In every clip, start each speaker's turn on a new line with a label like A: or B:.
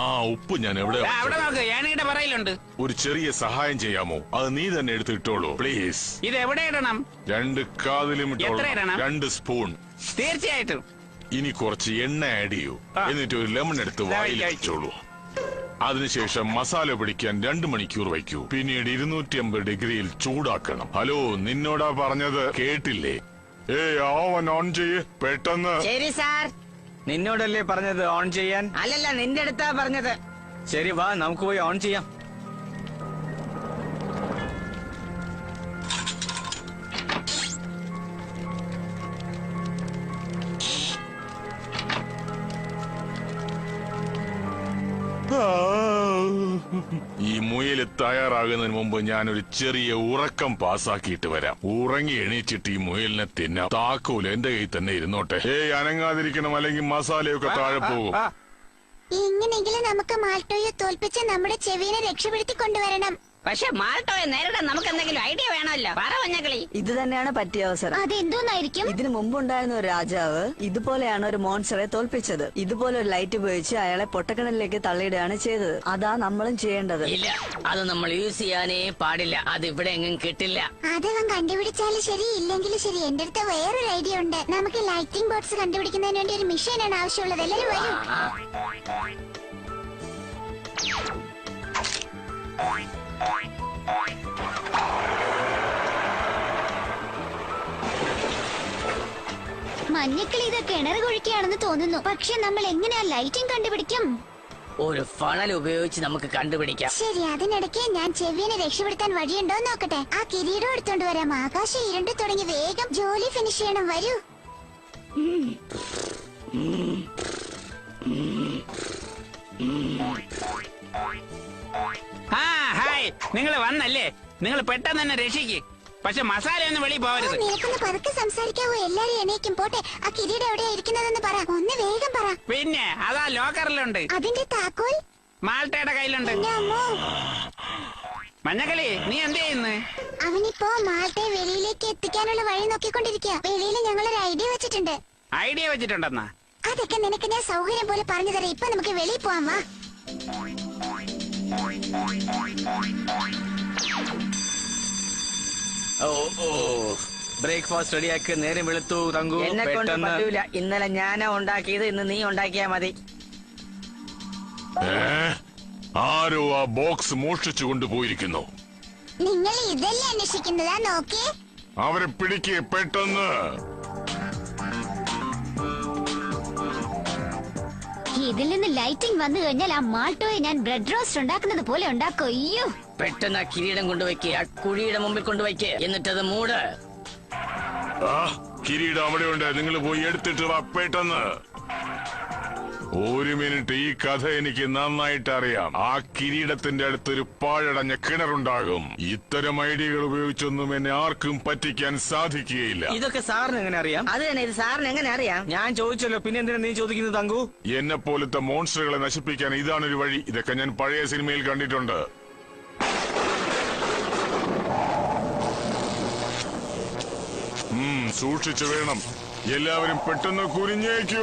A: ആ ഉപ്പ് ഞാൻ എവിടെ
B: പറയിലുണ്ട്.
A: ഒരു ചെറിയ സഹായം ചെയ്യാമോ? അത് നീ തന്നെ എടുത്തിട്ടോളൂ പ്ലീസ്.
B: ഇത് എവിടെ ഇടണം?
A: 2 കാതിലും
B: എത്ര ഇടണം?
A: 2 സ്പൂൺ.
B: തീർച്ചയായിട്ടും.
A: ഇനി കുറച്ച് എണ്ണ ആഡ് ചെയ്യൂ. എന്നിട്ട് ഒരു ലെമൺ എടുത്ത് വായിൽ വെച്ചോളൂ. അതിനുശേഷം മസാല പിടിക്കാൻ 2 മണിക്കൂർ വയ്ക്കൂ. പിന്നീട് 250 ഡിഗ്രിയിൽ ചൂടാക്കണം. ഹലോ, നിന്നോടാ പറഞ്ഞത്, കേട്ടില്ലേ? ഓവൻ ഓൺ ചെയ്യ് പെട്ടെന്ന്.
C: ശരി സാർ.
D: നിന്നോടല്ലേ പറഞ്ഞത് ഓൺ ചെയ്യാൻ?
C: അല്ലല്ല, നിന്റെ അടുത്താ പറഞ്ഞത്.
D: ശരി, വാ നമുക്ക് പോയി ഓൺ ചെയ്യാം.
A: ഈ മുയല് തയ്യാറാകുന്നതിന് മുമ്പ് ഞാനൊരു ചെറിയ ഉറക്കം പാസാക്കിയിട്ട് വരാം. ഉറങ്ങി എണീച്ചിട്ട് ഈ മുയലിനെ തിന്നാം. താക്കോല് എന്റെ കയ്യിൽ തന്നെ ഇരുന്നോട്ടെ. അനങ്ങാതിരിക്കണം, അല്ലെങ്കിൽ മസാലയൊക്കെ താഴെ പോകും.
E: എങ്ങനെയെങ്കിലും നമുക്ക് മാൾട്ടോയെ തോൽപ്പിച്ച് നമ്മുടെ ചെവിനെ രക്ഷപ്പെടുത്തി കൊണ്ടുവരണം.
C: പക്ഷെ മാൾട്ടോയെ നേരിടാൻ നമുക്ക് എന്തെങ്കിലും ഐഡിയ വേണമല്ലോ. പറ മഞ്ഞക്കിളി.
F: ഇത് തന്നെയാണ് പറ്റിയ അവസരം.
E: അതെന്തോന്നായിരിക്കും?
F: ഇതിനു മുമ്പുണ്ടായിരുന്ന ഒരു രാജാവ് ഇതുപോലെയാണ് ഒരു മോൺസ്റ്ററെ തോൽപ്പിച്ചത്. ഇതുപോലെ ഒരു ലൈറ്റ് ഉപയോഗിച്ച് അയാളെ പൊട്ടക്കിണലിലേക്ക് തള്ളിയിടുകയാണ് ചെയ്തത്. അതാ നമ്മളും ചെയ്യേണ്ടത്.
C: ഇല്ല, അത് നമ്മൾ യൂസ് ചെയ്യാനേ പാടില്ല. അത് ഇവിടെ എങ്ങും കിട്ടില്ല.
E: അതവൻ കണ്ടുപിടിച്ചാലും ശരി, ഇല്ലെങ്കിലും ശരി, എന്റെ അടുത്ത് വേറൊരു ഐഡിയ ഉണ്ട്. നമുക്ക് ലൈറ്റിംഗ് ബോർഡ്സ് കണ്ടുപിടിക്കുന്നതിന് വേണ്ടി ഒരു മെഷീനാണ് ആവശ്യമുള്ളത്. എല്ലാവരും വരും. മഞ്ഞക്കിളി ഇത് കിണർ കുഴിക്കുകയാണെന്ന് തോന്നുന്നു. പക്ഷെ നമ്മൾ എങ്ങനെയാ ലൈറ്റിംഗ് കണ്ടുപിടിക്കും?
C: ഒരു ഫണൽ ഉപയോഗിച്ച് നമുക്ക് കണ്ടുപിടിക്കാം.
E: ശരി, അതിനിടയ്ക്ക് ഞാൻ ചെവിനെ രക്ഷപ്പെടുത്താൻ വഴിയുണ്ടോ നോക്കട്ടെ. ആ കിരീടം എടുത്തോണ്ട് വരാം. ആകാശം ഇരുണ്ടു തുടങ്ങി. വേഗം ജോലി ഫിനിഷ് ചെയ്യണം. വരൂ.
B: ഹായ്, നിങ്ങൾ വന്നല്ലേ? നിങ്ങൾ പെട്ടെന്ന് തന്നെ രക്ഷിക്ക്. പക്ഷെ മസാല ഒന്നും വെളി പോവരുത്.
E: നിനക്കൊന്ന് പതുക്കെ സംസാരിക്കാവോ? എല്ലാരും എണീക്കും. പോട്ടെ, ആ കിരീടം എവിടെയാ ഇരിക്കുന്നതെന്ന് പറ. ഒന്ന് വേഗം പറ.
B: പിന്നെ അതാ ലോക്കറിലുണ്ട്.
E: അതിന്റെ താക്കോൽ
B: മാൾട്ടയുടെ കയ്യിലുണ്ട്. മഞ്ഞക്കളി, നീ എന്ത് ചെയ്യുന്നു?
E: അവനിപ്പോ മാൾട്ടയെ വെളിയിലേക്ക് എത്തിക്കാനുള്ള വഴി നോക്കിക്കൊണ്ടിരിക്കുക. വെളിയിൽ ഞങ്ങളൊരു ഐഡിയ വെച്ചിട്ടുണ്ട്.
B: ഐഡിയ വെച്ചിട്ടുണ്ടെന്നാ?
E: അതൊക്കെ നിനക്ക് ഞാൻ സൗകര്യം പോലെ പറഞ്ഞു തരാം. ഇപ്പൊ നമുക്ക് വെളിയിൽ പോവാം. വാ.
D: ബ്രേക്ക്ഫാസ്റ്റ് റെഡിയാക്കി. നേരം വെളുത്തു തങ്കു.
C: എന്നെ കൊണ്ട് പറ്റൂല. ഇന്നലെ ഞാനാ ഉണ്ടാക്കിയത്, ഇന്ന് നീ ഉണ്ടാക്കിയാ മതി.
A: ആരോ ആ ബോക്സ് മോഷ്ടിച്ചു കൊണ്ടുപോയിരിക്കുന്നു.
E: നിങ്ങൾ ഇതല്ലേ അന്വേഷിക്കുന്നതാ? നോക്കേ,
A: അവരെ പിടിക്കേ പെട്ടെന്ന്.
E: ഇതിൽ നിന്ന് ലൈറ്റിംഗ് വന്നു കഴിഞ്ഞാൽ ആ മാൾട്ടോയെ ഞാൻ ബ്രെഡ് റോസ്റ്റ് ഉണ്ടാക്കുന്നത് പോലെ ഉണ്ടാക്കോ. അയ്യോ,
C: പെട്ടെന്ന് ആ കിരീടം കൊണ്ടുവയ്ക്കുക. ആ കുഴിയുടെ മുമ്പിൽ കൊണ്ടുവയ്ക്കുക. എന്നിട്ടത് മൂട്.
A: കിരീടം അവിടെയുണ്ട്. നിങ്ങൾ പോയി എടുത്തിട്ട് വാ പെട്ടെന്ന്. 1 മിനിറ്റ്. ഈ കഥ എനിക്ക് നന്നായിട്ട് അറിയാം. ആ കിരീടത്തിന്റെ അടുത്തൊരു പാഴടഞ്ഞ കിണറുണ്ടാകും. ഇത്തരം ഐഡിയകൾ ഉപയോഗിച്ചൊന്നും എന്നെ ആർക്കും പറ്റിക്കാൻ സാധിക്കുകയില്ല.
D: ഇതൊക്കെ സാറിന് എങ്ങനെ അറിയാം?
C: അത് തന്നെ, ഇത് സാറിന് എങ്ങനെ അറിയാം?
D: ഞാൻ ചോദിച്ചല്ലോ, പിന്നെ എന്തിനാ നീ ചോദിക്കുന്നത് തങ്കു?
A: എന്നെ പോലത്തെ മോൺസ്റ്ററുകളെ നശിപ്പിക്കാൻ ഇതാണൊരു വഴി. ഇതൊക്കെ ഞാൻ പഴയ സിനിമയിൽ കണ്ടിട്ടുണ്ട്. സൂക്ഷിച്ചു വേണം. എല്ലാവരും പെട്ടെന്ന് കുനിഞ്ഞേക്കൂ.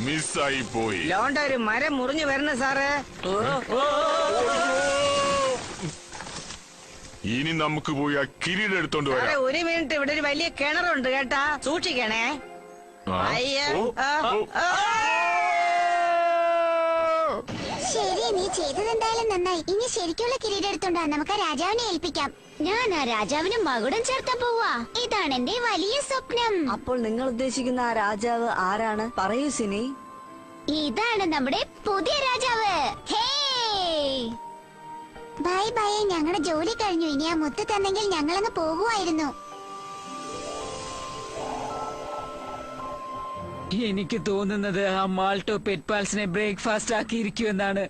A: മിസ്സായി പോയി.
C: ലോണ്ട ഒരു മരം മുറിഞ്ഞു വരണ സാറ്.
A: ഇനി നമുക്ക് പോയി ആ കിരീടം എടുത്തോണ്ട് വരാം.
C: 1 മിനിറ്റ്. ഇവിടെ ഒരു വലിയ കിണറുണ്ട് കേട്ടാ, സൂക്ഷിക്കണേ.
E: ശരി, നീ ചെയ്തത് എന്തായാലും നന്നായി. ഇനി ശരിക്കുള്ള കിരീടം എടുത്തോണ്ടാ നമുക്ക് രാജാവിനെ ഏൽപ്പിക്കാം. ഞാൻ ആ രാജാവിന് മകുടം ചേർത്താൻ പോവാ. ഇതാണ് എന്റെ വലിയ സ്വപ്നം.
F: അപ്പോൾ നിങ്ങൾ ഉദ്ദേശിക്കുന്ന ആ രാജാവ് ആരാണ്? പറയൂ സിനി.
E: ഇതാണ് നമ്മുടെ പുതിയ രാജാവ്. ബൈ ബൈ, ഞങ്ങളുടെ ജോലി കഴിഞ്ഞു. ഇനി ആ മുത്ത് തന്നെങ്കിൽ ഞങ്ങളങ്ങ് പോകുമായിരുന്നു.
G: എനിക്ക് തോന്നുന്നത് ആ മാൾട്ടോ പെറ്റ്പാൽസിനെ ബ്രേക്ക്ഫാസ്റ്റ് ആക്കിയിരിക്കുമെന്നാണ്.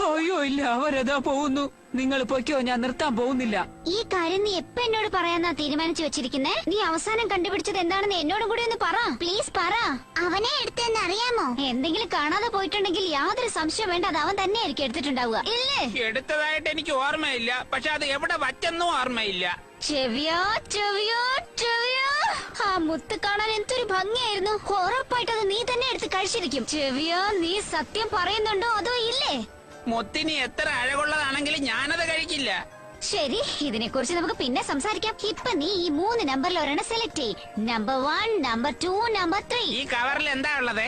G: അയ്യോ ഇല്ല, അവരതാ പോകുന്നു. നിങ്ങൾ പൊയ്ക്കോ, ഞാൻ നിർത്താൻ പോകുന്നില്ല.
E: ഈ കാര്യം നീ എപ്പോ എന്നോട് പറയാന്നാ തീരുമാനിച്ചു വെച്ചിരിക്കുന്നേ? നീ അവസാനം കണ്ടുപിടിച്ചത് എന്താണെന്ന് എന്നോടും കൂടി ഒന്ന് പറ. പ്ലീസ് പറ. അവനെ എടുത്തെന്ന് അറിയാമോ? എന്തെങ്കിലും കാണാതെ പോയിട്ടുണ്ടെങ്കിൽ യാതൊരു സംശയം വേണ്ട, അത് അവൻ തന്നെ ആയിരിക്കും എടുത്തിട്ടുണ്ടാവുക. ഇല്ലേ?
B: എടുത്തതായിട്ട് എനിക്ക് ഓർമ്മയില്ല. പക്ഷെ അത് എവിടെ വച്ചെന്നും ഓർമ്മയില്ല.
E: ചെവിയോ ചെവിയോ ചെവിയോ. ആ മുത്ത് കാണാൻ എന്തൊരു ഭംഗിയായിരുന്നു. ഉറപ്പായിട്ട് അത് നീ തന്നെ എടുത്ത് കഴിച്ചിരിക്കും. ചെവിയ, നീ സത്യം പറയുന്നുണ്ടോ അതോ ഇല്ലേ?
B: മുത്തിന് എത്ര അഴകുള്ളതാണെങ്കിലും ഞാനത് കഴിക്കില്ല.
E: ശരി, ഇതിനെ കുറിച്ച് നമുക്ക് പിന്നെ സംസാരിക്കാം. ഇപ്പൊ നീ ഈ 3 നമ്പറിൽ ഒരെണ്ണം സെലക്ട് ചെയ്. Number 1, number 2, number 3.
B: ഈ കവറിൽ എന്താ ഉള്ളത്?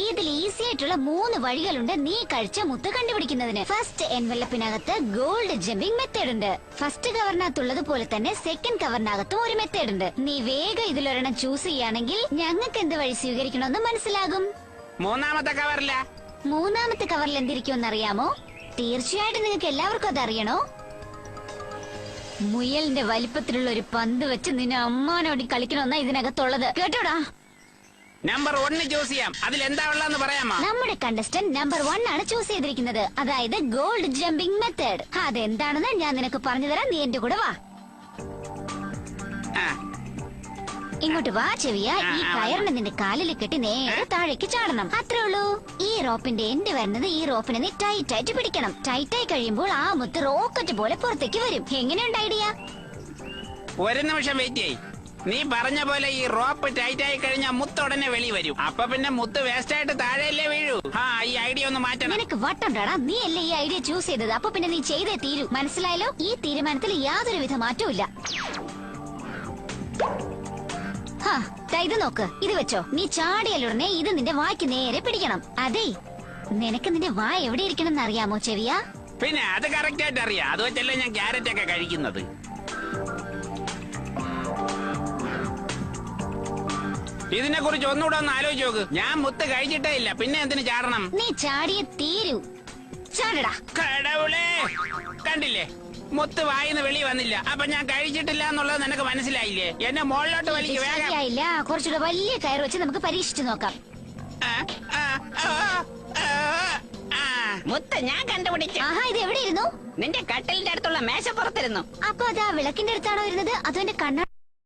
E: ഇതിൽ ഈസി ആയിട്ടുള്ള 3 വഴികളുണ്ട് നീ കഴിച്ച മുത്ത് കണ്ടുപിടിക്കുന്നതിന്. ഫസ്റ്റ് എൻവലപ്പിനകത്ത് ഗോൾഡ് ജമ്പിംഗ് മെത്തേഡ് ഉണ്ട്. ഫസ്റ്റ് കവറിനകത്തുള്ളത് പോലെ തന്നെ സെക്കൻഡ് കവറിനകത്തും ഒരു മെത്തേഡ് ഉണ്ട്. നീ വേഗം ഇതിലൊരെണ്ണം ചൂസ് ചെയ്യുകയാണെങ്കിൽ ഞങ്ങൾക്ക് എന്ത് വഴി സ്വീകരിക്കണമെന്ന് മനസ്സിലാകും.
B: മൂന്നാമത്തെ കവറില.
E: മൂന്നാമത്തെ കവറിൽ എന്തിരിക്കുമെന്ന് അറിയാമോ? തീർച്ചയായിട്ടും നിങ്ങൾക്ക് എല്ലാവർക്കും അത് അറിയണോ? മുയലിന്റെ വലിപ്പത്തിലുള്ള ഒരു പന്ത് വെച്ച് നിന്നെ അമ്മാനോടി കളിക്കണമെന്നാ ഇതിനകത്തുള്ളത്. കേട്ടോടാ?
B: നമ്പർ 1 ചൂസ് ചെയ്യാം. അതിൽ എന്താ ഉള്ളതെന്ന് പറയാമോ?
E: നമ്മുടെ കണ്ടസ്റ്റന്റ് നമ്പർ 1 ആണ് ചൂസ് ചെയ്തിരിക്കുന്നത്. അതായത് ഗോൾഡ് ജമ്പിംഗ് മെത്തേഡ്. അതെന്താണെന്ന് ഞാൻ നിനക്ക് പറഞ്ഞു തരാം. നീ എന്റെ കൂടെ വാ.
B: ആ,
E: ഇങ്ങോട്ട് വാ ചെവിയ. ഈ കയറിനെ നിന്റെ കാലിൽ കെട്ടി നേരെ താഴേക്ക് ചാടണം. അത്രേ ഉള്ളൂ. ഈ റോപ്പിന്റെ എൻഡ് വരുന്നത് ഈ റോപ്പിനെ നീ ടൈറ്റ് ആയിട്ട് പിടിക്കണം. ടൈറ്റ് ആയി കഴിയുമ്പോൾ ആ മുത്ത് റോക്കറ്റ് പോലെ പുറത്തേക്ക് വരും. എങ്ങനെയുണ്ട് ഐഡിയ?
B: ഒരു നിമിഷം വെയിറ്റ് ചെയ്. നീ പറഞ്ഞ പോലെ ഈ റോപ്പ് ടൈറ്റ് ആയി കഴിഞ്ഞാൽ മുത്ത് ഉടനെ വെളി വരും. അപ്പൊ പിന്നെ മുത്ത് വേസ്റ്റ് ആയിട്ട് താഴെയല്ലേ വീഴൂ. ഈ ഐഡിയ ഒന്ന് മാറ്റണം.
E: നിനക്ക് വട്ടുണ്ടാടാ. നീ അല്ലേ ഈ ഐഡിയ ചൂസ് ചെയ്തത്. അപ്പൊ പിന്നെ നീ ചെയ്തേ തീരൂ. മനസ്സിലായല്ലോ? ഈ തീരുമാനത്തിൽ യാതൊരുവിധ മാറ്റവും ഇല്ല. ഇത് നോക്ക്. ഇത് വെച്ചോ. നീ ചാടിയാലുടനെ ഇത് നിന്റെ വായ്ക്ക് നേരെ പിടിക്കണം. അതെ, നിനക്ക് നിന്റെ വായ എവിടെ ഇരിക്കണം എന്ന് അറിയാമോ ചെവിയ?
B: പിന്നെ അത് കറക്റ്റ് ആയിട്ട് അറിയാം. അത് വെച്ചല്ലേ ഞാൻ ക്യാരറ്റ് ഒക്കെ കഴിക്കുന്നത്. ഇതിനെ കുറിച്ച് ഒന്നുകൂടെ ഒന്ന് ആലോചിച്ച് നോക്ക്. ഞാൻ മുത്ത് കഴിച്ചിട്ടേ ഇല്ല, പിന്നെ എന്തിനു ചാടണം?
E: നീ ചാടിയ തീരൂ. ചാടടാ.
B: കടവുളേ, കണ്ടില്ലേ? മുത്ത് വായിന്ന് വെളി വന്നില്ല. അപ്പൊ ഞാൻ കഴിച്ചിട്ടില്ല എന്നുള്ളത് നിനക്ക് മനസ്സിലായില്ലേ? എന്നെ മുകളിലോട്ട് വലിക്ക് വേഗം.
E: ശരിയായില്ല. കുറച്ചുകൂടെ വലിയ കയർ വെച്ച് നമുക്ക് പരീക്ഷിച്ചു നോക്കാം.
C: മുത്ത് ഞാൻ കണ്ടുപിടിച്ചു.
E: ആഹാ, ഇത് എവിടെ ഇരുന്നു?
C: നിന്റെ കട്ടിലിന്റെ അടുത്തുള്ള മേശപ്പുറത്തിരുന്നു.
E: അപ്പൊ അത് ആ വിളക്കിന്റെ അടുത്താണോ ഇരുന്നത്? അതോ എന്റെ കണ്ണാടി